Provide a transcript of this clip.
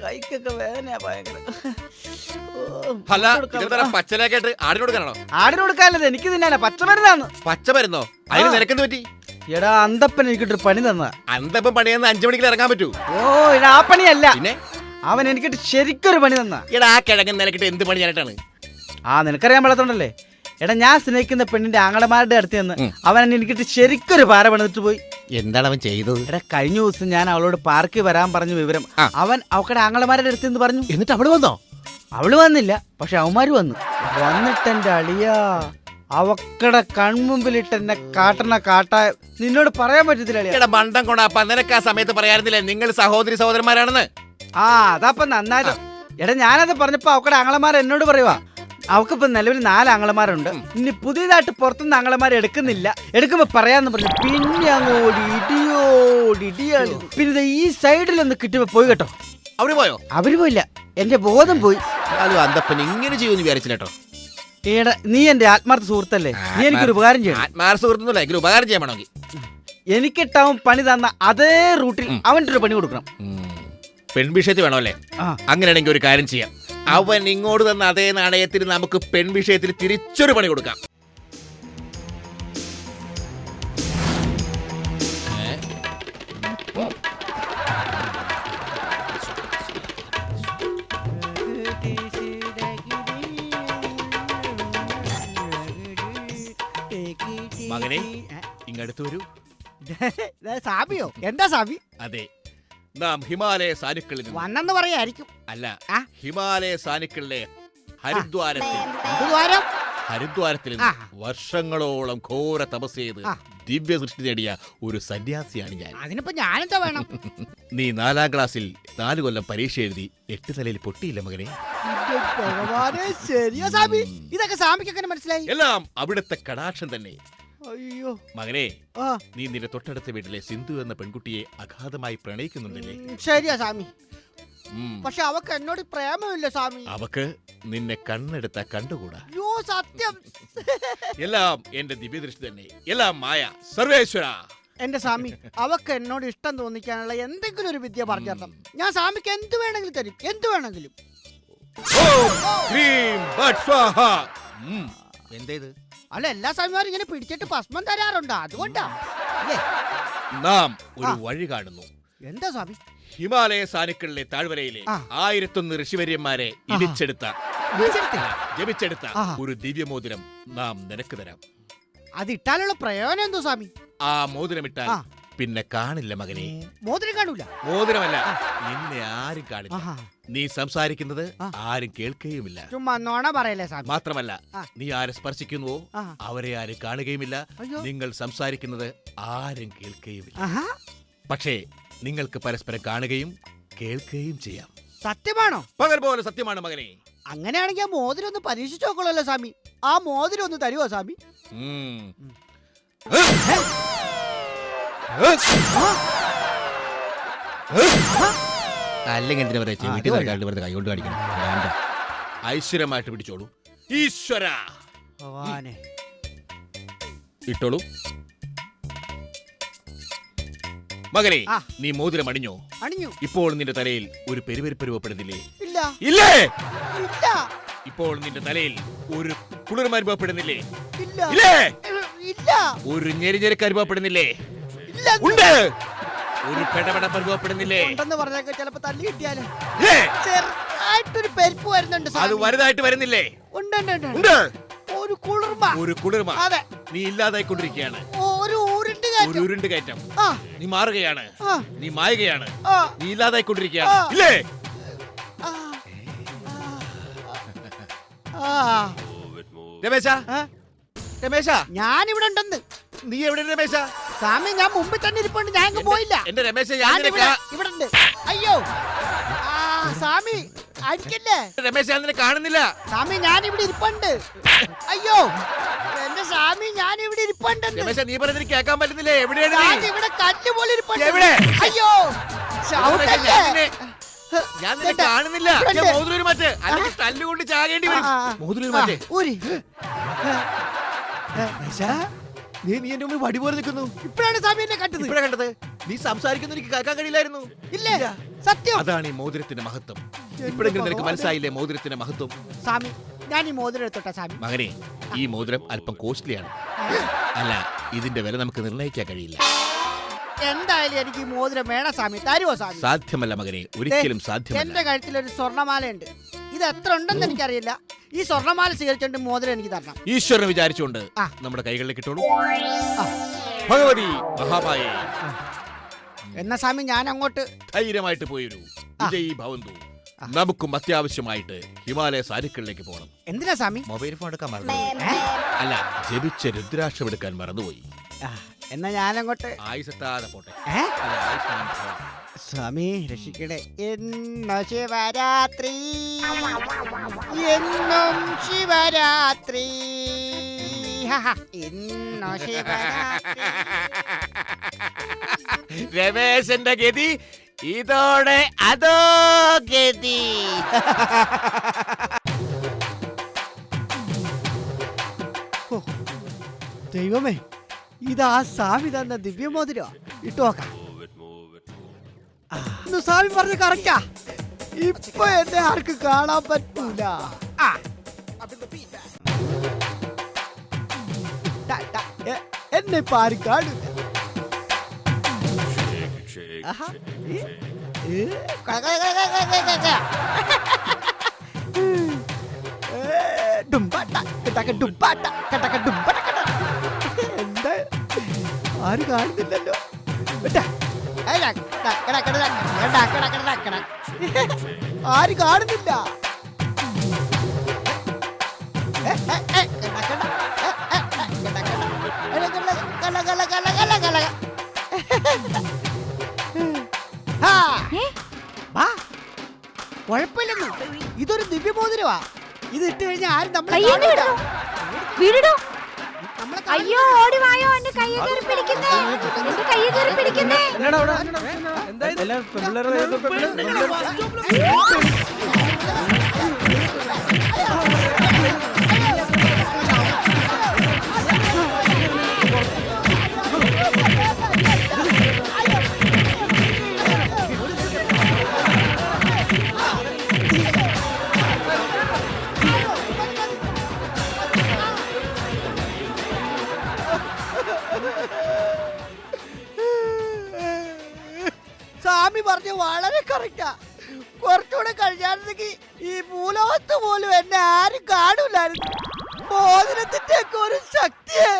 കൈക്കൊക്കെ വേദനയാ ഭയങ്കര. പച്ചലാക്കായിട്ട് ആടിന് കൊടുക്കാനാണോ? ആടിന് കൊടുക്കാനത് എനിക്ക് തിന്നാനാ. പച്ചമരുന്നാന്ന്. പച്ചമരുന്നോ? അതിന് നിനക്കെന്ത് പറ്റി? എടാ അന്തപ്പൻ എനിക്കിട്ടൊരു പണി തന്ന. അന്തപ്പൻ പണിയെന്ന് 5 മണിക്ക് ഇറങ്ങാൻ പറ്റൂ? ഓ എടാ ആ പണിയല്ല, പിന്നെ അവൻ എനിക്കിട്ട് ശരിക്കൊരു പണി തന്ന. എടാ ആ കിഴങ്ങൻ നിനക്കിട്ട് എന്ത് പണി ഞാനായിട്ടാണ്? നിനക്കറിയാൻ പാടത്തോണ്ടല്ലേ. എടാ ഞാൻ സ്നേഹിക്കുന്ന പെണ്ണിന്റെ ആങ്ങളമാരുടെ അടുത്ത് നിന്ന് അവൻ എനിക്കിട്ട് ശരിക്കൊരു പാര പണിതിട്ട് പോയി. എന്താണ് അവൻ ചെയ്തത്? എടാ കഴിഞ്ഞ ദിവസം ഞാൻ അവളോട് പാർക്കിൽ വരാൻ പറഞ്ഞ വിവരം അവൻ അവക്കടെ ആങ്ങളമാരുടെ അടുത്ത് നിന്ന് പറഞ്ഞു. എന്നിട്ട് അവള് വന്നോ? അവള് വന്നില്ല, പക്ഷെ അവന്മാര് വന്നു. വന്നിട്ടെന്റെ അളിയാ അവക്കടെ കൺമുമ്പിലിട്ട് എന്നെ കാട്ടണ കാട്ടായ നിന്നോട് പറയാൻ പറ്റത്തില്ല അളിയാ. എടാ മണ്ടം കൊണ്ടാ, നിനക്ക് ആ സമയത്ത് പറയാറുന്നില്ലേ നിങ്ങൾ സഹോദരി സഹോദരന്മാരാണെന്ന്? അതപ്പൊ നന്നായത്. എടാ ഞാനത് പറഞ്ഞപ്പോ അവക്കടെ ആങ്ങളമാർ എന്നോട് പറയുവാ അവക്കിപ്പോ നിലവിൽ 4 ആങ്ങളമാരുണ്ട്. ഇനി പുതിയതായിട്ട് പുറത്തുനിന്ന് ആങ്ങളമാരെ എടുക്കുന്നില്ല, എടുക്കുമ്പോ പറയാന്ന് പറഞ്ഞു. പിന്നെ അങ്ങോട്ട് ഇടിയോടിയാണ്. പിന്നെ ഈ സൈഡിലൊന്ന് കിട്ടുമ്പോ പോയി കേട്ടോ. അവര് പോയോ? അവര് പോയില്ല, എന്റെ ബോധം പോയി. അന്തപ്പൻ ഇങ്ങനെ ചെയ്യുമെന്ന് വിചാരിച്ചില്ല കേട്ടോ. ഏടാ നീ എന്റെ ആത്മാർത്ഥ സുഹൃത്തല്ലേ, നീ എനിക്കൊരു ഉപകാരം ചെയ്യണം. ആത്മാർത്ഥ സുഹൃത്തുന്നില്ല, എങ്കിലും ഉപകാരം ചെയ്യണമെങ്കിൽ എനിക്കിട്ടവൻ പണി തന്ന അതേ റൂട്ടിൽ അവൻ്റെ ഒരു പണി കൊടുക്കണം. പെൺവിഷയത്തിൽ വേണോ അല്ലേ? അങ്ങനെയാണെങ്കിൽ ഒരു കാര്യം ചെയ്യാം. അവൻ ഇങ്ങോട്ട് തന്ന അതേ നാണയത്തിന് നമുക്ക് പെൺവിഷയത്തിൽ തിരിച്ചൊരു പണി കൊടുക്കാം. മകനെ ഇങ്ങടുത്ത് വരൂ. സാബിയോ? എന്താ സാബി? അതെ, നാം ഹിമാലയ സാനുക്കളിൽ വന്നെന്ന് പറയായിരിക്കും. അല്ല, ഹിമാലയ സാനുക്കളിലെ ഹരിദ്വാരത്തിൽ വർഷങ്ങളോളം ഘോര തപസ് ചെയ്ത് ദിവ്യ സൃഷ്ടി നേടിയ ഒരു സന്യാസിയാണ് ഞാൻ. അതിനിപ്പോ ഞാനെന്താ വേണം? നീ 4ാം ക്ലാസ്സിൽ 4 കൊല്ലം പരീക്ഷ എഴുതി 8 നിലയിൽ പൊട്ടിയില്ല മകനെ. ശരിയാ സാബി, ഇതൊക്കെ സാമിക്ക് മനസ്സിലായി. എല്ലാം അവിടുത്തെ കടാക്ഷം തന്നെ. അയ്യോ മകനെ, നീ നിന്റെ തൊട്ടടുത്ത വീട്ടിലെ സിന്ധു എന്ന പെൺകുട്ടിയെ അഗാധമായി പ്രണയിക്കുന്നുണ്ടല്ലേ? ശരിയാ സ്വാമി, പക്ഷെ അവക്ക് എന്നോട് പ്രേമമില്ല സ്വാമി. അവക്ക് നിന്നെ കണ്ണെടുത്ത കണ്ടുകൂടാ. സത്യം. എല്ലാം എന്റെ ദിവ്യദൃഷ്ടി തന്നെ, എല്ലാം മായ. സർവേശ്വര എന്റെ സ്വാമി, അവക്ക് എന്നോട് ഇഷ്ടം തോന്നിക്കാനുള്ള എന്തെങ്കിലും ഒരു വിദ്യ പറഞ്ഞു തരണം. ഞാൻ സ്വാമിക്ക് എന്ത് വേണമെങ്കിലും തരും, എന്ത് വേണമെങ്കിലും. എന്തേത്? അല്ല, എല്ലാ സ്വാമിമാരും ഇങ്ങനെ പിടിച്ചിട്ട് ഭസ്മം തരാറുണ്ടോ? അതുകൊണ്ടാ. നാം ഒരു വഴി കാണുന്നു. എന്താ സ്വാമി? ഹിമാലയ സാനുക്കളിലെ താഴ്വരയിലെ 1001 ഋഷിവര്യന്മാരെ ജപിച്ചെടുത്ത ഒരു ദിവ്യമോതിരം നാം നിനക്ക് തരാം. അതിട്ടാലുള്ള പ്രയോജനം എന്തോ സ്വാമി? ആ മോതിരമിട്ടാൽ പിന്നെ കാണില്ല മകനെ. മോതിരം കാണൂല? മോതിരമല്ല, നിന്നെ ആരും കാണില്ല. നീ സംസാരിക്കുന്നത് ആരും കേൾക്കുകയുമില്ല. ചുമ്മാ നോണ പറയല്ലേ സ്വാമി? മാത്രമല്ല, നീ ആരെ സ്പർശിക്കുന്നുവോ അവരെ ആരും കാണുകയുമില്ല. നിങ്ങൾ സംസാരിക്കുന്നത് ആരും കേൾക്കുകയുമില്ല. പക്ഷേ നിങ്ങൾക്ക് പരസ്പരം കാണുകയും കേൾക്കുകയും ചെയ്യാം. സത്യമാണോ? പകൽ പോലെ സത്യമാണ് മകനെ. അങ്ങനെയാണെങ്കിൽ ആ മോതിരം ഒന്ന് പരീക്ഷിച്ചു നോക്കണല്ലോ സ്വാമി. ആ മോതിരം ഒന്ന് തരുമോ സ്വാമി? അല്ലെങ്കിൽ എന്തിനാ പറയാ, വീട്ടിൽ വെറുതെ കൈകൊണ്ട് കാണിക്കണം. വേണ്ട, ഐശ്വര്യമായിട്ട് പിടിച്ചോളൂ. ഈശ്വര ഇട്ടോളൂ. മകനെ, നീ മോതിരം അണിഞ്ഞോ? അണിഞ്ഞു. ഇപ്പോൾ നിന്റെ തലയിൽ ഒരു പെരുപെരുപ്പ് രൂപപ്പെടുന്നില്ലേ? ഇല്ല. ഇല്ലേ? ഇല്ല. ഇപ്പോൾ നിന്റെ തലയിൽ ഒരു കുളിർമ അനുഭവപ്പെടുന്നില്ലേ? ഇല്ല. ഇല്ലേ? ഇല്ല. ഒരു ഞെരിഞ്ഞെരുക്ക് അനുഭവപ്പെടുന്നില്ലേ? ഇല്ല. ഉണ്ട്. ഒരു പെടപെടപ്പ് അനുഭവപ്പെടുന്നില്ലേ? ഉണ്ടെന്ന് പറഞ്ഞേക്കെ ചിലപ്പോ തല്ലി കിട്ടിയാലോ. ചെറുതായിട്ടൊരു പെരുപ്പ് വരുന്നുണ്ട്. അത് വലുതായിട്ട് വരുന്നില്ലേ? ഉണ്ട്. ഉണ്ട്. ഒരു കുളിർമ. ഒരു കുളിർമ. അതെ. നീ ഇല്ലാതായിക്കൊണ്ടിരിക്കുകയാണ്. ഒരു ഉരുണ്ട് കയറ്റം. നീ മാറുകയാണ്, നീ മായുകയാണ്, നീ ഇല്ലാതായിക്കൊണ്ടിരിക്കുകയാണ്. ഇല്ലേ? രമേശ, ഞാനിവിടെ ഉണ്ടെന്ന്. നീ എവിടെ രമേശ? സ്വാമി, ഞാൻ മുമ്പിൽ തന്നെ ഇരിപ്പുണ്ട്, ഞാൻ അങ്ങ് പോയില്ല. എന്റെ രമേശ, ഇവിടെ ഉണ്ട്. അയ്യോ സ്വാമി, അടിക്കല്ലേ രമേശ, ഞാൻ നിന്നെ കാണുന്നില്ല. സ്വാമി, ഞാൻ ഇവിടെ ഇരിപ്പുണ്ട്. അയ്യോ എന്റെ സ്വാമി, ഞാൻ ഇവിടെ ഇരിപ്പുണ്ട്. രമേശ, നീ പറയുന്നത് കേൾക്കാൻ പറ്റുന്നില്ലേ? എവിടെയാണ്? ഇവിടെ കല്ല് പോലെ ഇരിപ്പുണ്ട്. എവിടെ? അയ്യോ ഞാൻ നിന്നെ കാണുന്നില്ല. മോതിരൂര് മാറ്റ്, അല്ലെങ്കിൽ തല്ലുകൊണ്ട് ചാകേണ്ടി വരും. മോതിരൂര് മാറ്റ്. നീ എന്റെ മുമ്പിൽ വടി പോലെ നിൽക്കുന്നു. ഇപ്പഴാണ് സ്വാമി എന്നെ കണ്ടത്. ഇപ്പഴാ കണ്ടത്? നീ സംസാരിക്കുന്ന എനിക്ക് കേൾക്കാൻ കഴിയില്ലായിരുന്നു. ഇല്ലേ? സത്യം. അതാണ് ഈ മോതിരത്തിന്റെ മഹത്വം. ഇപ്പോഴെങ്കിലും നിനക്ക് മനസ്സിലായില്ലേ മോതിരത്തിന്റെ മഹത്വം? സ്വാമി, ഞാൻ ഈ മോതിരം എടുത്തോട്ടെ സ്വാമി. മകനെ, ഈ മോതിരം അല്പം കോസ്റ്റ്ലിയാണ്. അല്ല, ഇതിന്റെ വില നമുക്ക് നിർണ്ണയിക്കാൻ കഴിയില്ല. എന്തായാലും എനിക്ക് ഈ മോതിരം വേണം സ്വാമി. തരുമോ സ്വാമി? സാധ്യമല്ല മകനെ, ഒരിക്കലും സാധ്യമല്ല. എന്റെ കഴുത്തിൽ ഒരു സ്വർണ്ണമാലയുണ്ട്. ഇത് എത്ര ഉണ്ടെന്ന് എനിക്കറിയില്ല. ഈ സ്വർണ്ണമാല സ്വീകരിച്ചോണ്ട് മോതിരം എനിക്ക് തരണം. ഈശ്വരനെ വിചാരിച്ചുകൊണ്ട് നമ്മുടെ കൈകളിലേക്ക് ഇട്ടോളൂ. ഭഗവതി മഹാമായ. എന്നാ സ്വാമി ഞാൻ അങ്ങോട്ട് ധൈര്യമായിട്ട് പോയൊരു വിജയ് ഭവന്തു. നമുക്കും അത്യാവശ്യമായിട്ട് ഹിമാലയ സാരിക്കളിലേക്ക് പോകണം. എന്തിനാ സ്വാമി? മൊബൈൽ ഫോൺ എടുക്കാൻ മറന്നുപോയി. അല്ല, ജപിച്ച രുദ്രാക്ഷം എടുക്കാൻ മറന്നുപോയി. എന്നാ ഞാൻ അങ്ങോട്ട്. ആയുസെത്താതെ പോട്ടെ. ഏ? ആയുഷ്മാൻ ഭവ. സ്വാമി രക്ഷിക്കണേ. എന്നോ ശിവരാത്രി, എന്നും ശിവരാത്രി, എന്നോ ശിവരാത്രി. രമേശന്റെ ഗതി ഇതോടെ അതോ ഗതി. ദൈവമേ, ഇതാ സ്വാമി തന്ന ദിവ്യമോതിരോ? ഇട്ടു നോക്കാം. സ്വാമി പറഞ്ഞ കറക്റ്റാ. ഇപ്പൊ എന്നെ ആർക്ക് കാണാൻ പറ്റൂല. എന്നെ ഇപ്പൊ ആരും കാണില്ല. എന്താ ആരും കാണുന്നില്ലല്ലോ. ആരും കാണുന്നില്ല. കുഴപ്പമില്ലെന്ന്. ഇതൊരു ദിവ്യമോതിരവാ. ഇത് ഇട്ട് കഴിഞ്ഞാൽ ആരും നമ്മളെ കാണില്ല. അയ്യോ, ഓടി വായോ, എന്റെ കയ്യെ കയറി പിടിക്കുന്നേ, എന്റെ കയ്യെ കയറി പിടിക്കുന്നേ. സ്വാമി പറഞ്ഞ വളരെ കറക്റ്റാ. കുറച്ചുകൂടെ കഴിഞ്ഞായിരുന്നെങ്കിൽ ഈ ഭൂലോകത്ത് പോലും എന്നെ ആരും കാണൂലായിരുന്നു. മോതിരത്തിന്റെ ഒക്കെ ഒരു ശക്തിയെ